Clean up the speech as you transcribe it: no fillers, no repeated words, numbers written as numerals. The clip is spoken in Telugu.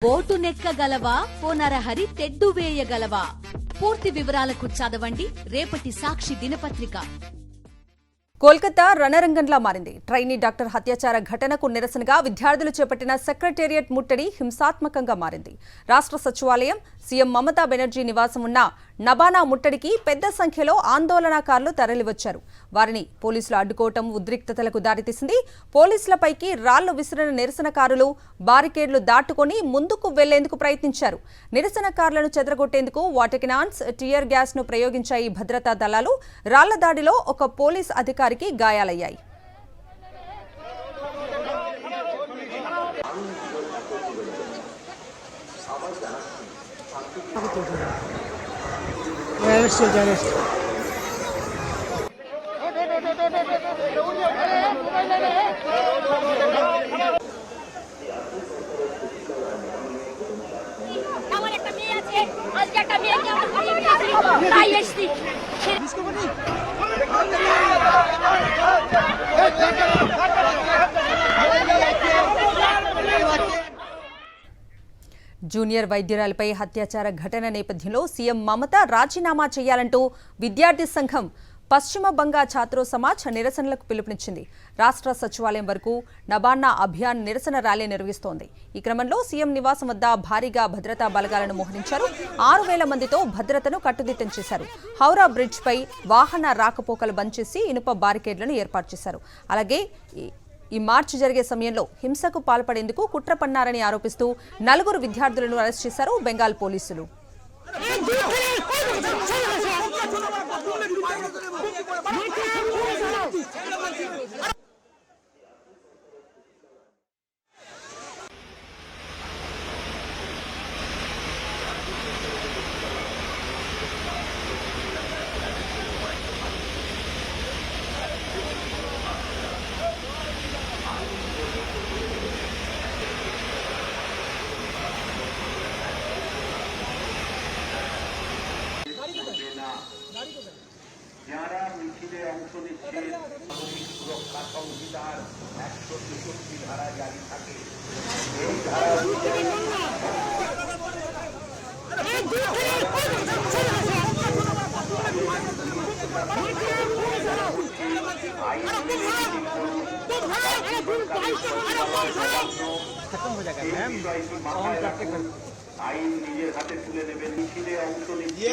బోటు నెక్కగలవా పోనరహరి తెడ్డు వేయగలవా? పూర్తి వివరాలకు చదవండి రేపటి సాక్షి దినపత్రిక. కోల్కతా రణరంగంలా మారింది. ట్రైనీ డాక్టర్ హత్యాచార ఘటనకు నిరసనగా విద్యార్థులు చేపట్టిన సెక్రటేరియట్ ముట్టడి హింసాత్మకంగా మారింది. రాష్ట్ర సచివాలయం, సీఎం మమతా బెనర్జీ నివాసం ఉన్న నబానా ముట్టడికి పెద్ద సంఖ్యలో ఆందోళనకారులు తరలివచ్చారు. వారిని పోలీసులు అడ్డుకోవటం ఉద్రిక్తతలకు దారితీసింది. పోలీసులపైకి రాళ్లు విసిరిన నిరసనకారులు బారికేడ్లు దాటుకొని ముందుకు వెళ్లేందుకు ప్రయత్నించారు. నిరసనకారులను చెదరగొట్టేందుకు వాటర్ క్యానన్స్, టియర్ గ్యాస్ ను ప్రయోగించాయి భద్రతా దళాలు. రాళ్ల దాడిలో ఒక పోలీస్ అధికారికి గాయాలయ్యాయి. జూనియర్ వైద్యురాలపై హత్యాచార ఘటన నేపథ్యంలో సీఎం మమత రాజీనామా చేయాలంటూ విద్యార్థి సంఘం పశ్చిమ బంగా ఛాత్రో సమాజ్ నిరసనలకు పిలుపునిచ్చింది. రాష్ట్ర సచివాలయం వరకు నబానా అభియాన్ నిరసన ర్యాలీ నిర్వహిస్తోంది. ఈ క్రమంలో సీఎం నివాసం వద్ద భారీగా భద్రతా బలగాలను మోహరించారు. 6,000 మందితో భద్రతను కట్టుదిట్టం చేశారు. హౌరా బ్రిడ్జ్ పై వాహన రాకపోకలు బంద్ చేసి ఇనుప బారికేడ్లను ఏర్పాటు చేశారు. అలాగే ఈ మార్చి జరిగే సమయంలో హింసకు పాల్పడేందుకు కుట్ర పన్నారని ఆరోపిస్తూ 4 విద్యార్థులను అరెస్ట్ చేశారు బెంగాల్ పోలీసులు. যারা মিছিলে অংশ নিচ্ছে সুরক্ষা সংহিতার 163 ধারা জারি থাকে এই ধারা আইন নিজের হাতে তুলে নেবেন। মিছিলে অংশ নিচ্ছে